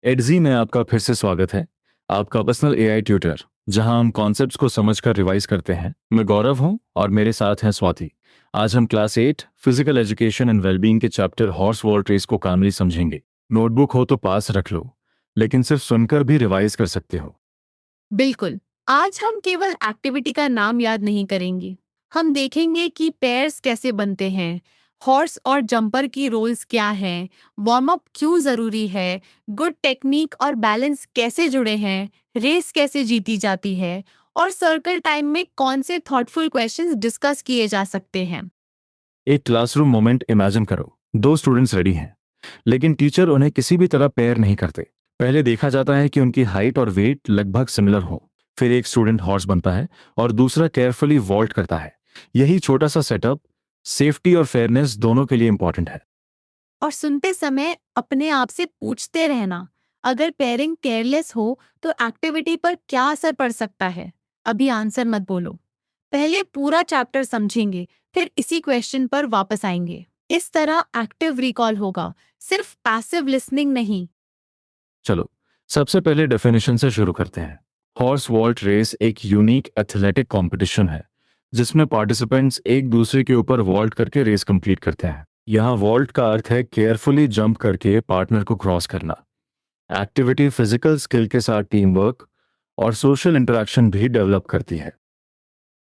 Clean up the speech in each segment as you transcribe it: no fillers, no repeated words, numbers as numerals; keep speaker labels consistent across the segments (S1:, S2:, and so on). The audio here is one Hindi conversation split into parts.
S1: एडजी में आपका फिर से स्वागत है। आपका पर्सनल एआई ट्यूटर, जहां हम कॉन्सेप्ट्स को समझकर रिवाइज करते हैं। मैं गौरव हूं और मेरे साथ हैं स्वाति। आज हम class 8 physical education and wellbeing के चैप्टर हॉर्स वॉल्ट रेस को कामली समझेंगे। नोटबुक हो तो पास रख लो, लेकिन सिर्फ सुनकर भी रिवाइज कर सकते हो।
S2: बिल्कुल। आज हम केवल एक्टिविटी का नाम याद नहीं करेंगे। हम देखेंगे कि पेयर्स कैसे बनते हैं, हॉर्स और जंपर की रोल्स क्या हैं, वार्म अप क्यों जरूरी है, गुड टेक्निक और बैलेंस कैसे जुड़े हैं, रेस कैसे जीती जाती है और सर्कल टाइम में कौन से थॉटफुल क्वेश्चंस डिस्कस किए जा सकते हैं।
S1: एक क्लासरूम मोमेंट इमेजिन करो। दो स्टूडेंट्स रेडी हैं, लेकिन टीचर उन्हें किसी भी तरह पेयर नहीं करते। पहले देखा जाता है कि उनकी हाइट और वेट लगभग सिमिलर हो। फिर एक स्टूडेंट हॉर्स बनता है और दूसरा केयरफुली वॉल्ट करता है। यही छोटा सा सेटअप सेफ्टी और फेयरनेस दोनों के लिए इंपॉर्टेंट है।
S2: और सुनते समय अपने आप से पूछते रहना, अगर पेयरिंग केयरलेस हो तो एक्टिविटी पर क्या असर पड़ सकता है। अभी आंसर मत बोलो, पहले पूरा चैप्टर समझेंगे, फिर इसी क्वेश्चन पर वापस आएंगे। इस तरह एक्टिव रिकॉल होगा, सिर्फ पैसिव लिसनिंग नहीं।
S1: चलो, सबसे पहले डेफिनेशन से शुरू करते हैं। हॉर्स वॉल्ट रेस एक यूनिक एथलेटिक कंपटीशन है, जिसमें पार्टिसिपेंट्स एक दूसरे के ऊपर वॉल्ट करके रेस कंप्लीट करते हैं। यहाँ वॉल्ट का अर्थ है केयरफुली जंप करके पार्टनर को क्रॉस करना। एक्टिविटी फिजिकल स्किल के साथ टीम वर्क और सोशल इंटरेक्शन भी डेवलप करती है।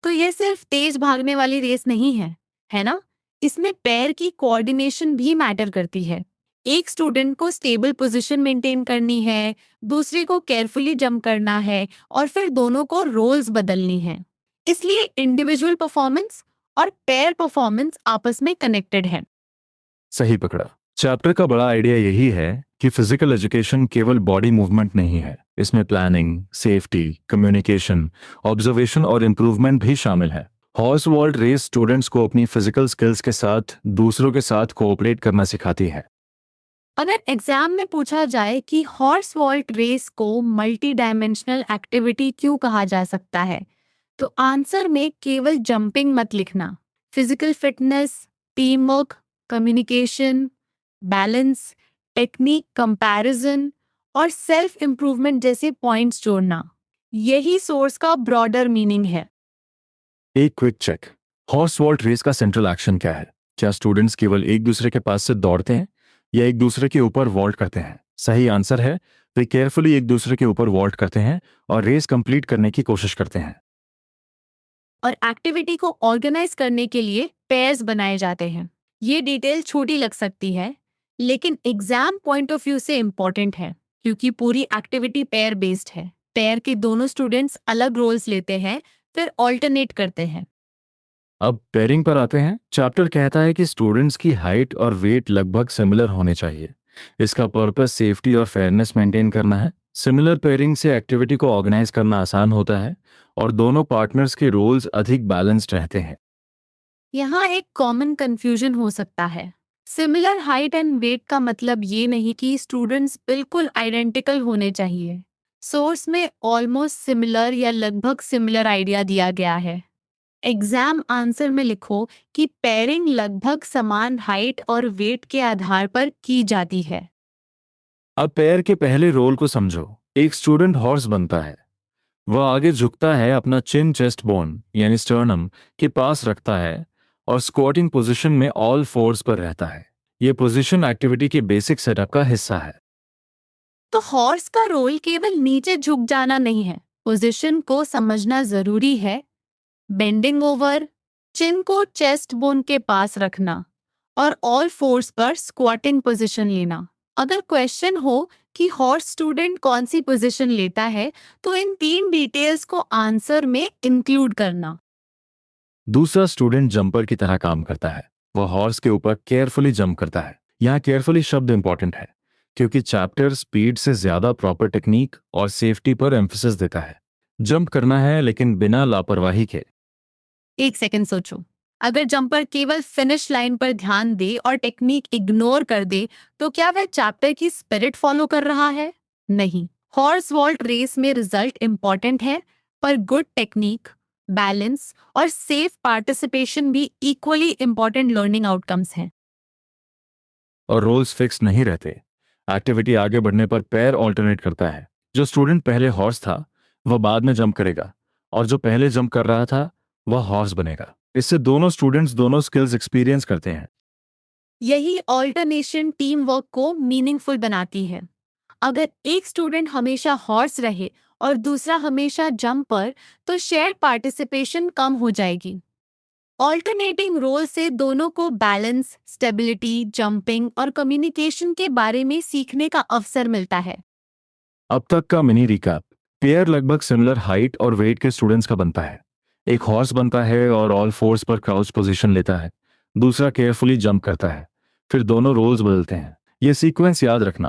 S2: तो ये सिर्फ तेज भागने वाली रेस नहीं है, है ना? इसमें पैर की कोऑर्डिनेशन भी मैटर करती है। एक स्टूडेंट को स्टेबल पोजीशन मेंटेन करनी है, दूसरे को केयरफुली जंप करना है और फिर दोनों को रोल्स बदलनी है। इसलिए इंडिविजुअल परफॉर्मेंस और पेयर परफॉर्मेंस आपस में कनेक्टेड है।
S1: सही पकड़ा। चैप्टर का बड़ा आइडिया यही है कि फिजिकल एजुकेशन केवल बॉडी मूवमेंट नहीं है, इसमें प्लानिंग, सेफ्टी, कम्युनिकेशन, ऑब्जर्वेशन और इम्प्रूवमेंट भी शामिल है। हॉर्स वॉल्ट रेस स्टूडेंट्स को अपनी फिजिकल स्किल्स के साथ दूसरों के साथ कोऑपरेट करना सिखाती है।
S2: अगर एग्जाम में पूछा जाए कि हॉर्स वॉल्ट रेस को मल्टी डायमेंशनल एक्टिविटी क्यों कहा जा सकता है, तो आंसर में केवल जंपिंग मत लिखना। Physical fitness, team work, communication, balance, technique, comparison और सेल्फ इम्प्रूवमेंट जैसे पॉइंट्स जोड़ना, यही सोर्स का ब्रॉडर मीनिंग है।
S1: एक quick check. Horse vault race का सेंट्रल एक्शन क्या है? क्या स्टूडेंट्स केवल एक दूसरे के पास से दौड़ते हैं या एक दूसरे के ऊपर वॉल्ट करते हैं? सही आंसर है, वे केयरफुली एक दूसरे के ऊपर वॉल्ट करते हैं और रेस कंप्लीट करने की कोशिश करते हैं।
S2: और एक्टिविटी को ऑर्गेनाइज करने के लिए पेयर्स बनाए जाते हैं। ये डिटेल छोटी लग सकती है, लेकिन एग्जाम पॉइंट ऑफ व्यू से इम्पोर्टेंट है, क्योंकि पूरी एक्टिविटी पेयर बेस्ड है। पेयर के दोनों स्टूडेंट्स अलग रोल्स लेते हैं, फिर ऑल्टरनेट करते हैं।
S1: अब पेयरिंग पर आते हैं। चैप्टर कहता है कि स्टूडेंट्स की हाइट और वेट लगभग सिमिलर होने चाहिए। इसका पर्पस सेफ्टी और फेयरनेस मेंटेन करना है। सिमिलर पेयरिंग से एक्टिविटी को ऑर्गेनाइज करना आसान होता है और दोनों पार्टनर्स के रोल्स अधिक बैलेंस्ड रहते हैं।
S2: यहाँ एक कॉमन कंफ्यूजन हो सकता है। सिमिलर हाइट एंड वेट का मतलब ये नहीं कि स्टूडेंट्स बिल्कुल आइडेंटिकल होने चाहिए। सोर्स में ऑलमोस्ट सिमिलर या लगभग सिमिलर आइडिया दिया गया है। एग्जाम आंसर में लिखो कि पेयरिंग लगभग समान हाइट और वेट के आधार पर की जाती है।
S1: अब पेयर के पहले रोल को समझो। एक स्टूडेंट हॉर्स बनता है। वह आगे झुकता है, अपना चिन चेस्ट बोन यानी स्टर्नम के पास रखता है और स्क्वाटिंग पोजीशन में ऑल फोर्स पर रहता है। यह पोजीशन एक्टिविटी के बेसिक सेटअप का हिस्सा है।
S2: तो हॉर्स का रोल केवल नीचे झुक जाना नहीं है, पोजीशन को समझना जरूरी है। बेंडिंग ओवर, चिन को चेस्ट बोन के पास रखना और ऑल फोर्स पर स्क्वाटिंग पोजीशन लेना। अगर क्वेश्चन हो कि हॉर्स स्टूडेंट कौन सी पोजीशन लेता है, तो इन तीन डिटेल्स को आंसर में इंक्लूड करना।
S1: दूसरा स्टूडेंट जंपर की तरह काम करता है। वह हॉर्स के ऊपर केयरफुली जंप करता है। यहाँ केयरफुली शब्द इंपॉर्टेंट है, क्योंकि चैप्टर स्पीड से ज्यादा प्रॉपर टेक्निक और सेफ्टी पर एम्फेसिस देता है। जंप करना है, लेकिन बिना लापरवाही के।
S2: एक सेकंड सोचो, अगर जंपर केवल फिनिश लाइन पर ध्यान दे और टेक्निक इग्नोर कर दे, तो क्या वह चैप्टर की स्पिरिट फॉलो कर रहा है? नहीं। हॉर्स वॉल्ट रेस में रिजल्ट इंपॉर्टेंट है, पर गुड टेक्निक, बैलेंस और सेफ पार्टिसिपेशन भी इक्वली इंपॉर्टेंट लर्निंग आउटकम्स हैं।
S1: और रोल्स फिक्स नहीं रहते। एक्टिविटी आगे बढ़ने पर पैर ऑल्टरनेट करता है। जो स्टूडेंट पहले हॉर्स था वह बाद में जंप करेगा, और जो पहले जंप कर रहा था वह हॉर्स बनेगा। इससे दोनों स्टूडेंट्स दोनों स्किल्स एक्सपीरियंस करते हैं।
S2: यही ऑल्टरनेशन टीम वर्क को मीनिंगफुल बनाती है। अगर एक स्टूडेंट हमेशा हॉर्स रहे और दूसरा हमेशा जंपर, तो शेयर पार्टिसिपेशन कम हो जाएगी। ऑल्टरनेटिंग रोल से दोनों को बैलेंस, स्टेबिलिटी, जंपिंग और कम्युनिकेशन के बारे में सीखने का अवसर मिलता है।
S1: अब तक का मिनी रिकैप। पेयर लगभग सिमिलर हाइट और वेट के स्टूडेंट्स का बनता है। एक हॉर्स बनता है और ऑल फोर्स पर क्राउच पोजीशन लेता है, दूसरा केयरफुली जंप करता है, फिर दोनों रोल्स बदलते हैं। ये सीक्वेंस याद रखना,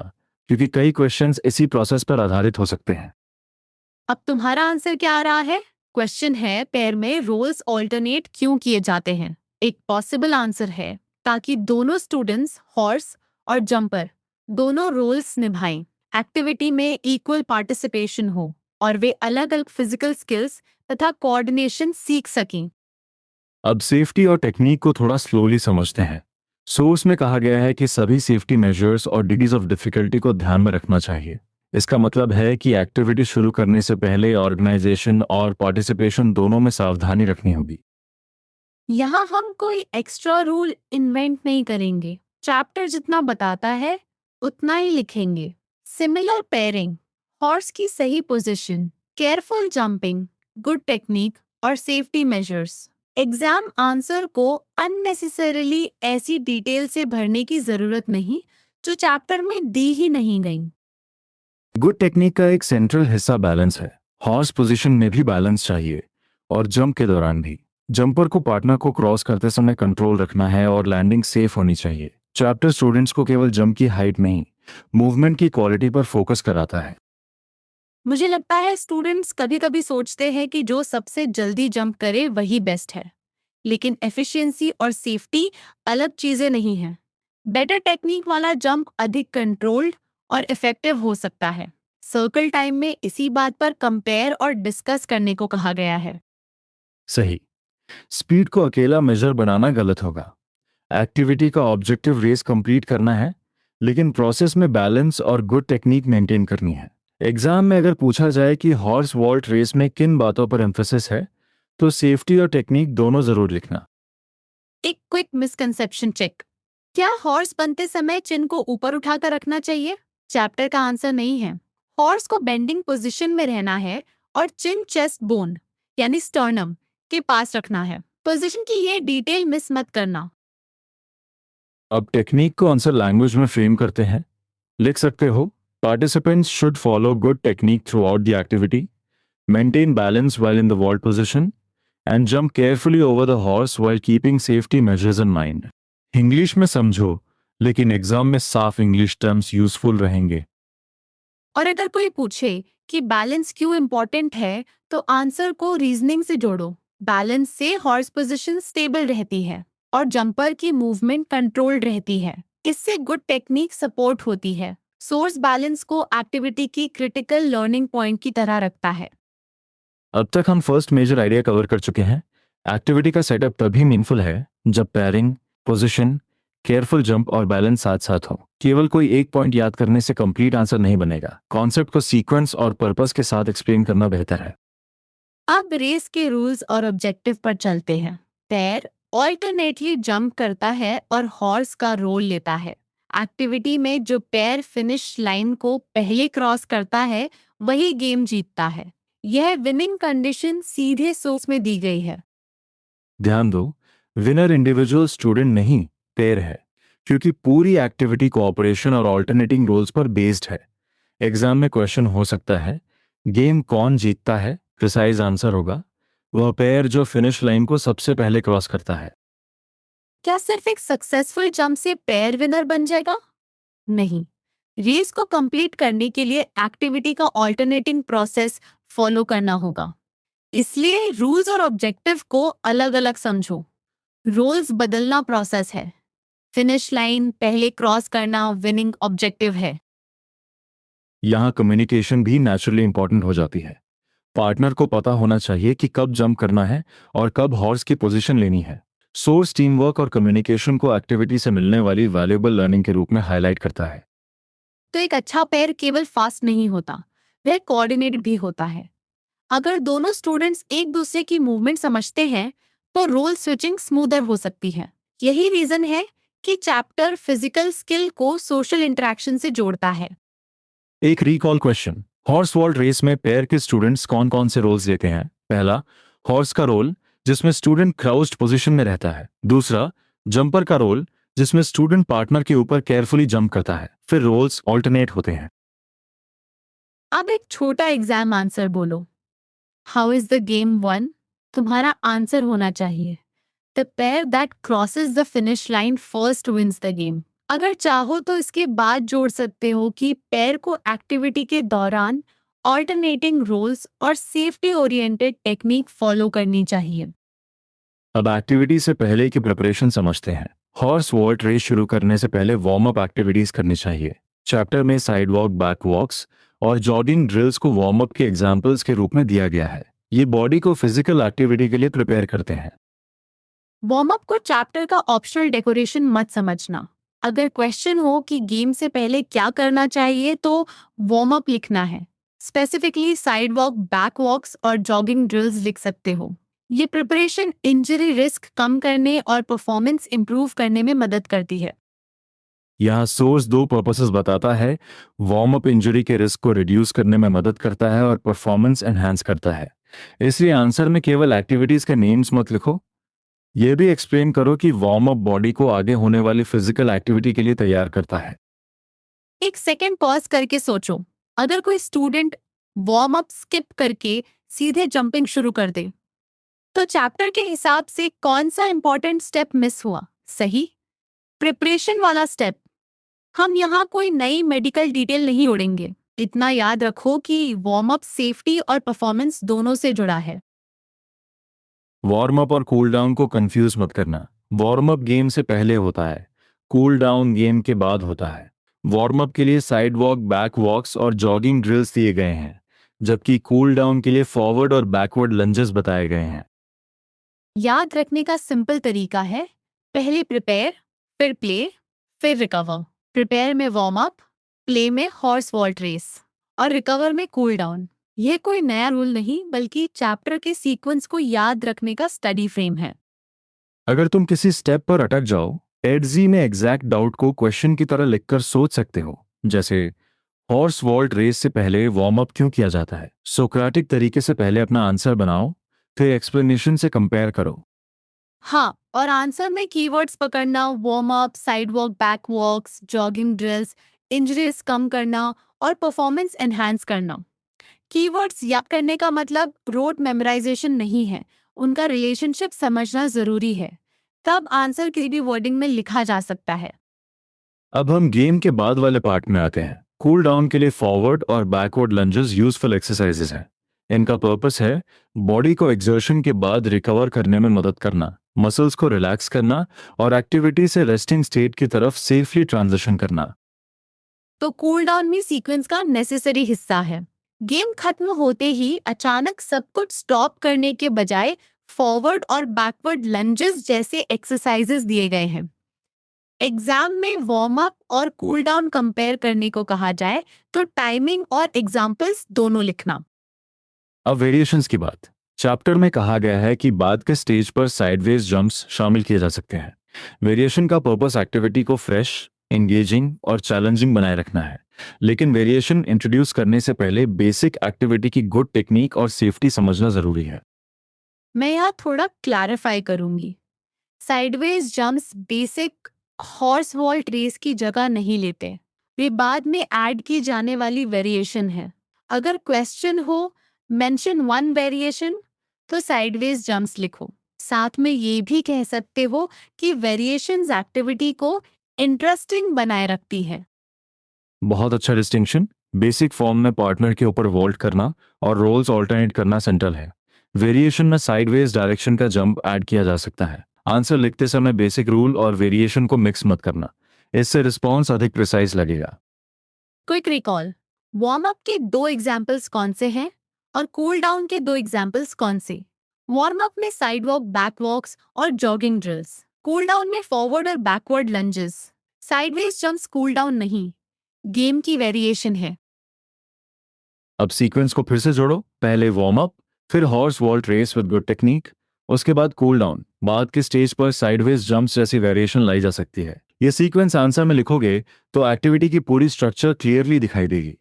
S1: क्योंकि कई क्वेश्चंस इसी प्रोसेस पर आधारित हो सकते हैं।
S2: अब तुम्हारा आंसर क्या आ रहा है? क्वेश्चन है, पेयर में रोल्स ऑल्टरनेट क्यों किए जाते हैं? एक पॉसिबल आंसर है ताकि दोनों स्टूडेंट्स हॉर्स और जंपर दोनों रोल्स निभाएं, एक्टिविटी में इक्वल पार्टिसिपेशन हो और वे अलग अलग फिजिकल स्किल्स तथा कोऑर्डिनेशन सीख सकें।
S1: अब सेफ्टी और टेक्निक को थोड़ा स्लोली समझते हैं। सोर्स में कहा गया है कि सभी सेफ्टी मेजर्स और डिग्रीज ऑफ डिफिकल्टी को ध्यान में रखना चाहिए। इसका मतलब है कि एक्टिविटी शुरू करने से पहले ऑर्गेनाइजेशन और पार्टिसिपेशन दोनों में सावधानी रखनी होगी।
S2: यहाँ हम कोई एक्स्ट्रा रूल इन्वेंट नहीं करेंगे। चैप्टर जितना बताता है उतना ही लिखेंगे। सिमिलर पेयरिंग, हॉर्स की सही position, careful jumping, good technique और सेफ्टी मेजर्स। एग्जाम आंसर को अननेसेसरीली ऐसी डिटेल से भरने की जरूरत नहीं जो चैप्टर में दी ही नहीं गई।
S1: गुड टेक्निक का एक सेंट्रल हिस्सा बैलेंस है। हॉर्स पोजीशन में भी बैलेंस चाहिए, और जंप के दौरान भी। जंपर को पार्टनर को क्रॉस करते समय कंट्रोल रखना है और लैंडिंग सेफ होनी चाहिए। चैप्टर स्टूडेंट्स को केवल जंप की हाइट नहीं, मूवमेंट की क्वालिटी पर फोकस कराता है।
S2: मुझे लगता है स्टूडेंट्स कभी कभी सोचते हैं कि जो सबसे जल्दी जंप करे वही बेस्ट है, लेकिन एफिशिएंसी और सेफ्टी अलग चीजें नहीं हैं। बेटर टेक्निक वाला जंप अधिक कंट्रोल्ड और इफेक्टिव हो सकता है। सर्कल टाइम में इसी बात पर कंपेयर और डिस्कस करने को कहा गया है।
S1: सही। स्पीड को अकेला मेजर बनाना गलत होगा। एक्टिविटी का ऑब्जेक्टिव रेस कंप्लीट करना है, लेकिन प्रोसेस में बैलेंस और गुड टेक्निक मेंटेन करनी है। एग्जाम में अगर पूछा जाए कि हॉर्स वॉल्ट रेस में किन बातों पर एम्फेसिस है, तो सेफ्टी और टेक्निक दोनों जरूर लिखना।
S2: एक क्विक मिसकंसेप्शन चेक। क्या हॉर्स बनते समय चिन को ऊपर उठाकर रखना चाहिए? चैप्टर का आंसर नहीं है। हॉर्स को बेंडिंग पोजीशन में रहना है और चिन चेस्ट बोन यानी स्टर्नम के पास रखना है। पोजीशन की ये डिटेल मिस मत करना।
S1: अब टेक्निक को आंसर लैंग्वेज में फ्रेम करते हैं। लिख सकते हो, participants should follow good technique through out the activity, maintain balance while in the vault position, and jump carefully over the horse while keeping safety measures in mind. English में समझो, लेकिन एग्जाम में साफ इंग्लिश टर्म्स यूजफुल रहेंगे।
S2: और अगर कोई पूछे कि बैलेंस क्यों इम्पोर्टेंट है, तो आंसर को रीजनिंग से जोड़ो। बैलेंस से हॉर्स पोजीशन स्टेबल रहती है और जंपर की मूवमेंट कंट्रोल्ड रहती है। इससे गुड टेक्निक सपोर्ट होती है। सोर्स बैलेंस को एक्टिविटी की क्रिटिकल लर्निंग पॉइंट की तरह रखता है।
S1: अब तक हम फर्स्ट मेजर आइडिया कवर कर चुके हैं। एक्टिविटी का सेटअप तभी मीनिंगफुल है जब पेयरिंग, पोजीशन, केयरफुल जंप और बैलेंस साथ साथ हो। केवल कोई एक पॉइंट याद करने से कंप्लीट आंसर नहीं बनेगा। कॉन्सेप्ट को सीक्वेंस और पर्पस के साथ एक्सप्लेन करना बेहतर है।
S2: अब रेस के रूल्स और ऑब्जेक्टिव पर चलते हैं। पैर ऑल्टरनेटली जंप करता है और हॉर्स का रोल लेता है। एक्टिविटी में जो पैर फिनिश लाइन को पहले क्रॉस करता है वही गेम जीतता है। यह विनिंग कंडीशन सीधे सोर्स में दी गई है।
S1: ध्यान दो, विनर इंडिविजुअल स्टूडेंट नहीं, पेयर है, क्योंकि पूरी एक्टिविटी कोऑपरेशन और ऑल्टरनेटिंग रोल्स पर बेस्ड है। एग्जाम में क्वेश्चन हो सकता है, गेम कौन जीतता है? प्रिसाइज आंसर होगा, वह पेयर जो फिनिश लाइन को सबसे पहले क्रॉस करता है।
S2: क्या सिर्फ एक सक्सेसफुल जंप से पेयर विनर बन जाएगा? नहीं। रेस को कंप्लीट करने के लिए एक्टिविटी का ऑल्टरनेटिंग प्रोसेस फॉलो करना होगा। इसलिए रूल्स और ऑब्जेक्टिव को अलग अलग समझो। रोल्स बदलना प्रोसेस है। फिनिश लाइन पहले क्रॉस करना विनिंग ऑब्जेक्टिव है।
S1: यहाँ कम्युनिकेशन भी नेचुरली इंपॉर्टेंट हो जाती है। पार्टनर को पता होना चाहिए कि कब जंप करना है और कब हॉर्स की पोजीशन लेनी है। सोर्स टीम वर्क और कम्युनिकेशन को एक्टिविटी से मिलने वाली वैल्यूएबल लर्निंग के रूप में हाईलाइट करता है।
S2: तो एक अच्छा पैर केवल फास्ट नहीं होता, वह कोऑर्डिनेट भी होता है। अगर दोनों स्टूडेंट्स एक दूसरे की मूवमेंट समझते हैं तो रोल स्विचिंग स्मूदर हो सकती है। यही रीजन है कि चैप्टर फिजिकल स्किल को सोशल इंटरेक्शन से जोड़ता है।
S1: एक recall question. Horse vault race में पेयर के स्टूडेंट्स कौन कौन से रोल्स लेते हैं? पहला, हॉर्स का रोल, जिसमें स्टूडेंट क्राउच्ड पोजीशन में रहता है। दूसरा, जंपर का रोल, जिसमें स्टूडेंट पार्टनर के ऊपर केयरफुली जंप करता है। फिर रोल्स ऑल्टरनेट होते हैं।
S2: अब एक छोटा एग्जाम आंसर बोलो। How is the game won? तुम्हारा आंसर होना चाहिए the pair that crosses the finish line first wins the game. अगर चाहो तो इसके बाद जोड़ सकते हो कि पेयर को एक्टिविटी के दौरान ऑल्टरनेटिंग रोल्स और सेफ्टी ओरिएंटेड टेक्निक फॉलो करनी चाहिए।
S1: अब एक्टिविटी से पहले की प्रिपरेशन समझते हैं। हॉर्स वॉल्ट रेस शुरू करने से पहले वार्म अप एक्टिविटीज करनी चाहिए। चैप्टर में साइड वॉक, बैक वॉक्स और जॉगिंग ड्रिल्स को वार्म अप के एग्जाम्पल्स के रूप में दिया गया है। ये बॉडी को फिजिकल एक्टिविटी के लिए प्रिपेयर करते हैं।
S2: वार्म अप को चैप्टर का ऑप्शनल डेकोरेशन मत समझना। अगर क्वेश्चन हो कि गेम से पहले क्या करना चाहिए तो वार्म अप लिखना है। Specifically side walk, back walks और जॉगिंग ड्रिल्स लिख सकते हो। ये प्रिपरेशन इंजरी रिस्क कम करने और परफॉर्मेंस इंप्रूव करने में मदद करती है।
S1: यहाँ सोर्स दो पर्पसेस बताता है। वार्म अप इंजरी के रिस्क को रिड्यूस करने में मदद करता है और परफॉर्मेंस एनहांस करता है। इसलिए आंसर में केवल एक्टिविटीज के नेम्स मत लिखो। यह भी एक्सप्लेन करो कि वार्म अप बॉडी को आगे होने वाली फिजिकल एक्टिविटी के लिए तैयार करता है।
S2: एक सेकेंड पॉज करके सोचो, अगर कोई स्टूडेंट वार्म अप स्किप करके सीधे जंपिंग शुरू कर दे तो चैप्टर के हिसाब से कौन सा इंपॉर्टेंट स्टेप मिस हुआ? सही, प्रिपरेशन वाला स्टेप। हम यहाँ कोई नई मेडिकल डिटेल नहीं उड़ेंगे। इतना याद रखो कि वार्म अप सेफ्टी और परफॉर्मेंस दोनों से जुड़ा है।
S1: वार्म अप और कूल डाउन को कंफ्यूज मत करना। वार्म अप गेम से पहले होता है, कूल डाउन गेम के बाद होता है। वार्म अप के लिए साइड वॉक, बैक वॉक्स और जॉगिंग ड्रिल्स दिए गए हैं, जबकि कूल डाउन के लिए फॉरवर्ड और बैकवर्ड लंजेस बताए गए हैं।
S2: याद रखने का सिंपल तरीका है, पहले प्रिपेयर, फिर प्ले, फिर रिकवर। प्रिपेयर में वार्म अप, प्ले में हॉर्स वॉल्ट रेस और रिकवर में कूल डाउन। ये कोई नया रूल नहीं बल्कि चैप्टर के सीक्वेंस को याद रखने का स्टडी फ्रेम है।
S1: अगर तुम किसी स्टेप पर अटक जाओ, एडजी में एग्जैक्ट डाउट को क्वेश्चन की तरह लिखकर सोच सकते हो। जैसे, हॉर्स वॉल्ट रेस से पहले वार्म अप क्यों किया जाता है? सोक्राटिक तरीके से पहले अपना आंसर बनाओ, फिर एक्सप्लेनेशन से कंपेयर करो।
S2: हाँ, और आंसर में कीवर्ड्स पकड़ना, warm up, side walk, back walks, jogging drills, injuries कम करना और परफॉर्मेंस एनहांस करना। कीवर्ड्स याद करने का मतलब रोड मेमोराइजेशन नहीं है, उनका रिलेशनशिप समझना जरूरी है। तब आंसर किसी भी वर्डिंग में लिखा जा सकता है।
S1: अब हम गेम के बाद वाले पार्ट में आते हैं। कूल डाउन के लिए फॉरवर्ड और बैकवर्ड लंजेस यूजफुल एक्सरसाइजेस हैं। इनका पर्पस है बॉडी को एक्सर्शन के बाद रिकवर करने में मदद करना, मसल्स को रिलैक्स करना और एक्टिविटी से रेस्टिंग स्टेट की तरफ सेफली ट्रांजिशन करना।
S2: तो कूल डाउन भी सीक्वेंस का नेसेसरी हिस्सा है। गेम खत्म होते ही अचानक सब कुछ स्टॉप करने के बजाय फॉरवर्ड और बैकवर्ड लंजेस जैसे एक्सरसाइजेस दिए गए हैं। एग्जाम में वार्म अप और कूल डाउन कंपेयर करने को कहा जाए तो टाइमिंग और एग्जाम्पल्स दोनों लिखना।
S1: अब वेरिएशंस की बात। चैप्टर में कहा गया है कि बाद के स्टेज पर साइडवेज जंप्स शामिल किए जा सकते हैं। वेरिएशन का पर्पस एक्टिविटी को फ्रेश, एंगेजिंग और चैलेंजिंग बनाए रखना है। लेकिन वेरिएशन इंट्रोड्यूस करने से पहले बेसिक एक्टिविटी की गुड टेक्निक और सेफ्टी समझना जरूरी है।
S2: मैं यहाँ थोड़ा क्लैरिफाई करूंगी। Sideways jumps basic horse vault race की जगह नहीं लेते, वे बाद में ऐड की जाने वाली वेरिएशन है। अगर क्वेश्चन हो मेंशन वन वेरिएशन तो साइडवेज जंप्स लिखो। साथ में ये भी कह सकते हो कि वेरिएशंस एक्टिविटी को इंटरेस्टिंग बनाए रखती है।
S1: बहुत अच्छा डिस्टिंक्शन। बेसिक फॉर्म में पार्टनर के ऊपर वॉल्ट करना और रोल्स ऑल्टरनेट करना सेंट्रल है। वेरिएशन में साइडवेज डायरेक्शन का जंप ऐड किया जा सकता है। आंसर लिखते समय बेसिक रूल और वेरिएशन को मिक्स मत करना, इससे रिस्पॉन्स अधिक प्रिसाइज लगेगा।
S2: क्विक रिकॉल, वार्म अप के दो एग्जाम्पल्स कौन से हैं और कूल डाउन के दो एग्जाम्पल्स कौन से? वार्म अप में साइड वॉक, बैक वॉक्स और जॉगिंग ड्रिल्स। कूल डाउन में फॉरवर्ड और backward lunges. Sideways jumps cool down नहीं, गेम की वेरिएशन है।
S1: अब सीक्वेंस को फिर से जोड़ो, पहले वार्म अप, फिर horse vault race with good technique, उसके बाद कूल डाउन, बाद के स्टेज पर साइडवेज जंप्स जैसी वेरिएशन लाई जा सकती है। ये सीक्वेंस आंसर में लिखोगे तो एक्टिविटी की पूरी स्ट्रक्चर क्लियरली दिखाई देगी।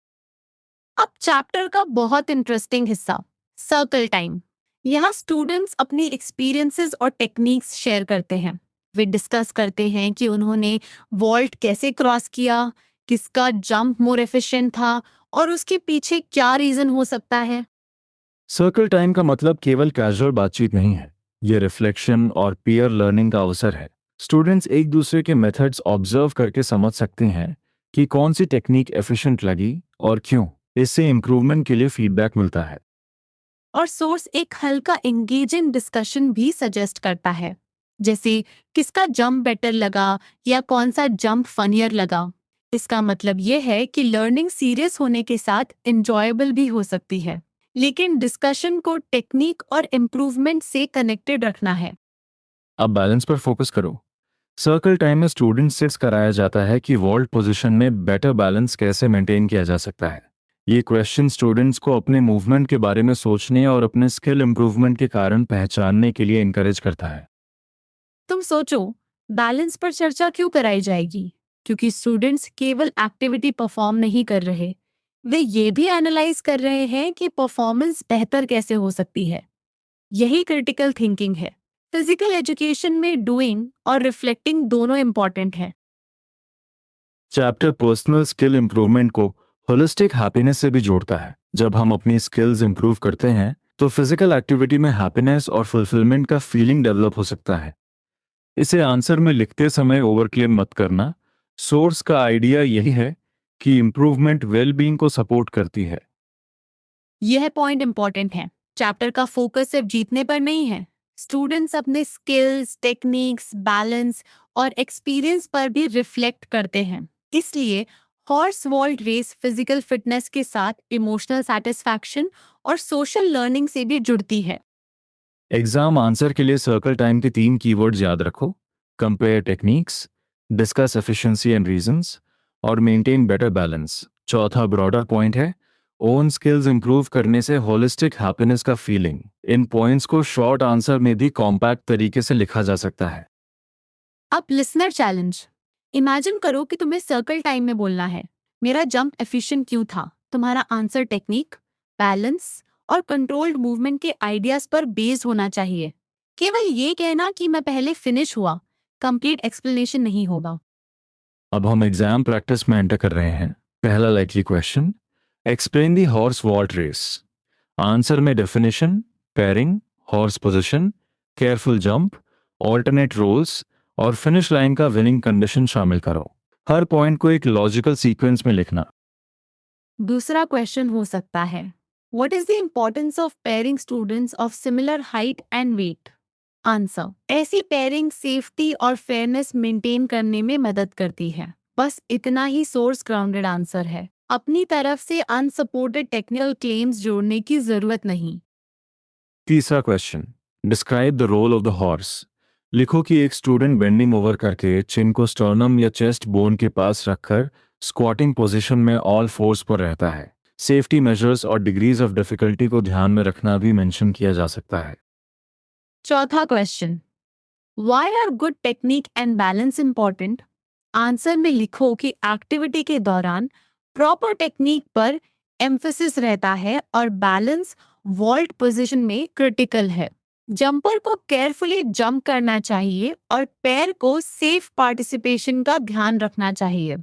S2: अब चैप्टर का बहुत इंटरेस्टिंग हिस्सा, सर्कल टाइम। यहाँ स्टूडेंट्स अपनी एक्सपीरियंसेस और टेक्निक्स शेयर करते हैं। वे डिस्कस करते हैं कि उन्होंने वॉल्ट कैसे क्रॉस किया, किसका जंप मोर एफिशिएंट था और उसके पीछे क्या रीजन हो सकता है।
S1: सर्कल टाइम का मतलब केवल कैजुअल बातचीत नहीं है, ये रिफ्लेक्शन और पीयर लर्निंग का अवसर है। स्टूडेंट्स एक दूसरे के मेथड्स ऑब्जर्व करके समझ सकते हैं कि कौन सी टेक्निक एफिशिएंट लगी और क्यों। इससे इम्प्रूवमेंट के लिए फीडबैक मिलता है।
S2: और सोर्स एक हल्का एंगेजिंग डिस्कशन भी सजेस्ट करता है, जैसे किसका जंप बेटर लगा या कौन सा जंप फनियर लगा। इसका मतलब यह है कि लर्निंग सीरियस होने के साथ एंजॉयबल भी हो सकती है, लेकिन डिस्कशन को टेक्निक और इम्प्रूवमेंट से कनेक्टेड रखना है।
S1: अब बैलेंस पर फोकस करो। सर्कल टाइम में स्टूडेंट से कराया जाता है कि वॉल्ट पोजीशन में बेटर बैलेंस कैसे मेंटेन किया जा सकता है। ये क्वेश्चन स्टूडेंट्स को अपने मूवमेंट के बारे में सोचने और अपने स्किल इंप्रूवमेंट के कारण पहचानने के लिए इनकरेज करता है।
S2: तुम सोचो, बैलेंस पर चर्चा क्यों कराई जाएगी? क्योंकि स्टूडेंट्स केवल एक्टिविटी परफॉर्म नहीं कर रहे, वे ये भी एनालाइज कर रहे हैं कि परफॉर्मेंस बेहतर कैसे हो सकती है। यही क्रिटिकल थिंकिंग है। फिजिकल एजुकेशन में डूइंग और रिफ्लेक्टिंग दोनों इंपॉर्टेंट हैं।
S1: चैप्टर पर्सनल स्किल इंप्रूवमेंट को होलिस्टिक हैप्पीनेस से भी जोड़ता है। जब हम अपनी स्किल्स इंप्रूव करते हैं तो फिजिकल एक्टिविटी में हैप्पीनेस और फुलफिलमेंट का फीलिंग डेवलप हो सकता है। इसे आंसर में लिखते समय ओवरक्लेम मत करना। सोर्स का आइडिया यही है कि इंप्रूवमेंट वेलबींग को सपोर्ट करती है।
S2: यह पॉइंट इंपॉर्टेंट है। चैप्टर का फोकस सिर्फ जीतने पर नहीं है। स्टूडेंट्स अपने स्किल्स, टेक्निक्स, बैलेंस और एक्सपीरियंस पर भी रिफ्लेक्ट करते हैं। इसलिए horse vault race physical fitness के साथ इमोशनल सेटिस्फैक्शन और सोशल लर्निंग से भी जुड़ती है।
S1: एग्जाम आंसर के लिए सर्कल टाइम के 3 कीवर्ड्स याद रखो: compare techniques, discuss efficiency and reasons और मेंटेन बेटर बैलेंस। चौथा ब्रॉडर पॉइंट है ओन स्किल्स इंप्रूव करने से होलिस्टिक हैप्पीनेस का फीलिंग। इन पॉइंट्स को शॉर्ट आंसर में भी कॉम्पैक्ट तरीके से लिखा जा सकता है।
S2: अब लिसनर चैलेंज। इमेजिन करो कि तुम्हें सर्कल टाइम में बोलना है, मेरा जंप एफिशिएंट क्यों था। तुम्हारा आंसर टेक्निक, बैलेंस और कंट्रोल्ड मूवमेंट के आइडियाज पर बेस्ड होना चाहिए। केवल ये कहना कि मैं पहले फिनिश हुआ कंप्लीट एक्सप्लेनेशन नहीं होगा।
S1: अब हम एग्जाम प्रैक्टिस में एंटर कर रहे हैं। पहला likely question, explain the horse vault race. Answer में definition, pairing, horse position, careful jump, alternate rolls और फिनिश लाइन का विनिंग कंडीशन शामिल करो। हर पॉइंट को एक लॉजिकल सीक्वेंस में लिखना।
S2: दूसरा क्वेश्चन हो सकता है, what is the importance of pairing students of similar height and weight. Answer, ऐसी पेयरिंग सेफ्टी और फेयरनेस मेंटेन करने में मदद करती है। बस इतना ही सोर्स ग्राउंडेड आंसर है। अपनी तरफ से अनसपोर्टेड टेक्निकल क्लेम्स जोड़ने की जरूरत नहीं।
S1: तीसरा question, describe the role of the horse. लिखो कि एक स्टूडेंट बेंडिंग ओवर करके चिन को स्टर्नम या चेस्ट बोन के पास रखकर स्क्वाटिंग पोजीशन में ऑल फोर्स पर रहता है। सेफ्टी मेजर्स और डिग्रीज ऑफ डिफिकल्टी को ध्यान में रखना भी मेंशन किया जा सकता है।
S2: चौथा question, why are good technique and balance important. Answer में लिखो कि एक्टिविटी के दौरान प्रॉपर टेक्निक पर एम्फेसिस रहता है और बैलेंस वॉल्ट पोजीशन में क्रिटिकल है। जंपर को केयरफुली जंप करना चाहिए और पैर को सेफ पार्टिसिपेशन का ध्यान रखना चाहिए।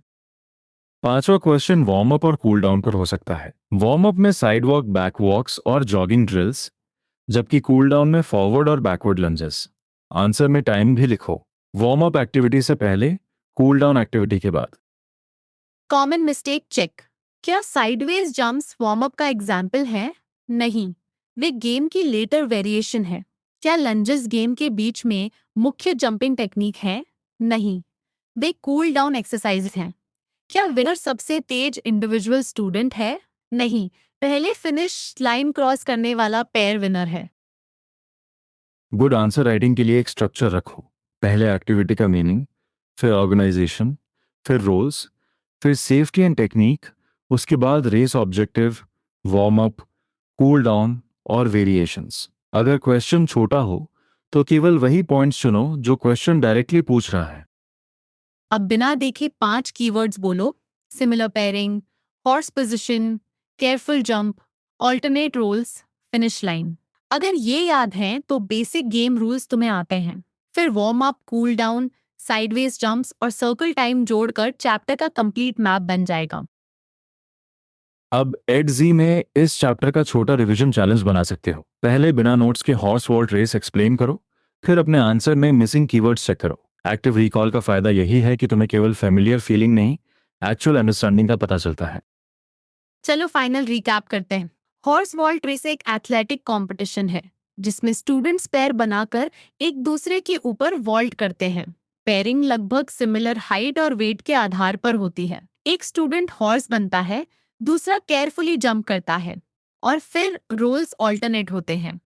S1: पांचवा क्वेश्चन वार्म अप और कूल डाउन पर हो सकता है। वार्म अप में साइड वॉक, बैक वॉक्स और जॉगिंग ड्रिल्स, जबकि कूल डाउन में फॉरवर्ड और बैकवर्ड लंजेस। आंसर में टाइम भी लिखो, वार्म अप एक्टिविटी से पहले, कूल डाउन एक्टिविटी के बाद।
S2: Common mistake check. क्या साइडवेज जंप्स वार्म अप का एग्जाम्पल है? नहीं, वे गेम की लेटर वेरिएशन है। क्या लंजेस गेम के बीच में मुख्य जंपिंग टेक्निक है? नहीं, वे कूल डाउन एक्सरसाइज हैं। क्या विनर सबसे तेज इंडिविजुअल स्टूडेंट है? नहीं, पहले फिनिश लाइन क्रॉस करने वाला पेयर विनर है।
S1: गुड आंसर राइटिंग के लिए एक स्ट्रक्चर रखो। पहले एक्टिविटी का मीनिंग, फिर ऑर्गेनाइजेशन, फिर रोल्स, फिर सेफ्टी एंड टेक्निक, उसके बाद race objective, warm up, cool down और वेरिएशंस। अगर क्वेश्चन छोटा हो तो केवल वही पॉइंट्स चुनो जो क्वेश्चन डायरेक्टली पूछ रहा है।
S2: अब बिना देखे 5 कीवर्ड्स बोलो। Similar pairing, horse position, careful jump, alternate roles, finish line. अगर ये याद है तो बेसिक गेम रूल्स तुम्हें आते हैं। फिर warm up, cool down, sideways jumps और सर्कल टाइम जोड़कर चैप्टर का कंप्लीट मैप बन जाएगा।
S1: अब एड में इस चैप्टर का छोटा रिवीजन चैलेंज बना सकते हो। पहले बिना नोट्स के हॉर्स वॉल्ट रेस एक्सप्लेन करो, फिर अपने आंसर में मिसिंग कीवर्ड्स चेक करो। एक्टिव रिकॉल का फायदा यही है कि तुम्हें केवल फेमिलियर फीलिंग नहीं, एक्चुअल अंडरस्टैंडिंग का पता चलता है।
S2: चलो फाइनल रिकैप करते हैं। हॉर्स वॉल्ट रेस एक एथलेटिक कंपटीशन है जिसमें स्टूडेंट्स पैर बनाकर एक दूसरे के ऊपर वॉल्ट करते हैं। पेयरिंग लगभग सिमिलर हाइट और वेट के आधार पर होती है। एक स्टूडेंट हॉर्स बनता है, दूसरा केयरफुली जंप करता है और फिर रोल्स ऑल्टरनेट होते हैं।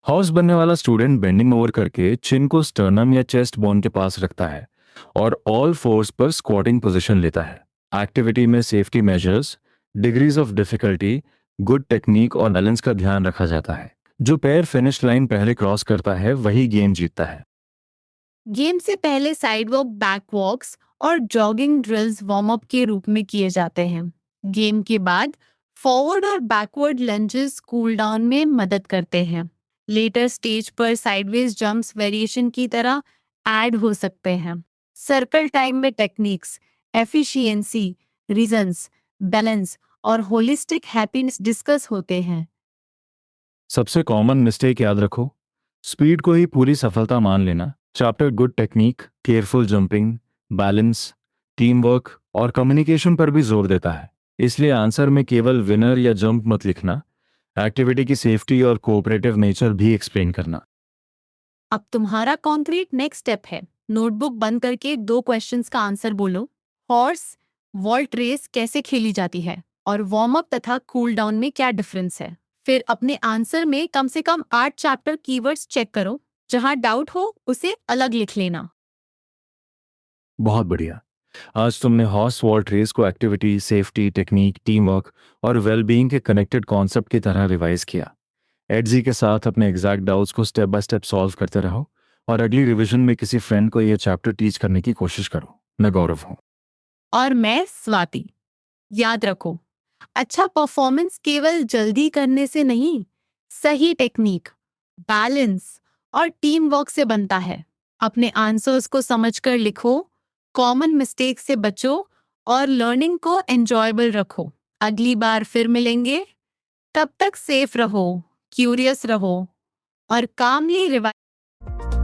S1: हॉर्स बनने वाला स्टूडेंट बेंडिंग ओवर करके चिन को स्टर्नम या चेस्ट बोन के पास रखता है और ऑल फोर्स पर स्क्वाटिंग पोजीशन लेता है। एक्टिविटी में safety measures, degrees of difficulty, good technique और बैलेंस का ध्यान रखा जाता है। जो पैर फिनिश लाइन पहले क्रॉस करता है वही गेम जीतता है।
S2: गेम से पहले साइड वॉक, बैक वॉक्स और जॉगिंग ड्रिल्स वार्म अप के रूप में किए जाते हैं। गेम के बाद फॉरवर्ड और बैकवर्ड लंजेस कूल डाउन में मदद करते हैं। लेटर स्टेज पर साइडवेज जंप्स वेरिएशन की तरह ऐड हो सकते हैं। सर्कल टाइम में टेक्निक्स, एफिशिएंसी, रीजंस, बैलेंस और होलिस्टिक हैप्पीनेस डिस्कस होते हैं।
S1: सबसे कॉमन मिस्टेक याद रखो, स्पीड को ही पूरी सफलता मान लेना। Chapter good technique, careful jumping, balance, team work और कम्युनिकेशन पर भी जोर देता है। इसलिए आंसर में केवल विनर या जंप मत लिखना, एक्टिविटी की सेफ्टी और कोऑपरेटिव नेचर भी एक्सप्लेन करना।
S2: अब तुम्हारा कॉन्क्रीट नेक्स्ट स्टेप है। नोटबुक बंद करके 2 क्वेश्चंस का आंसर बोलो। हॉर्स वॉल्ट रेस कैसे खेली जाती है और वार्म अप तथा कूल डाउन में क्या डिफरेंस है। फिर अपने आंसर में कम से कम 8 चैप्टर कीवर्ड्स चेक करो। जहां डाउट हो उसे अलग लिख लेना।
S1: बहुत बढ़िया। आज तुमने हॉर्स वॉल्ट रेस को activity, safety, technique, team work और वेलबींग के कनेक्टेड कॉन्सेप्ट की तरह रिवाइज किया। एडजी के साथ अपने एग्जैक्ट डाउट्स को स्टेप बाय स्टेप सॉल्व करते रहो और अगली रिवीजन में किसी फ्रेंड को यह चैप्टर टीच करने की कोशिश करो। मैं गौरव हूँ।
S2: और मैं स्वाति। याद रखो, अच्छा परफॉर्मेंस केवल जल्दी करने से नहीं, सही टेक्निक, बैलेंस और टीम वर्क से बनता है। अपने आंसर्स को समझकर लिखो, कॉमन मिस्टेक से बचो और लर्निंग को एंजॉयबल रखो। अगली बार फिर मिलेंगे, तब तक सेफ रहो, क्यूरियस रहो और कामली रिवाइज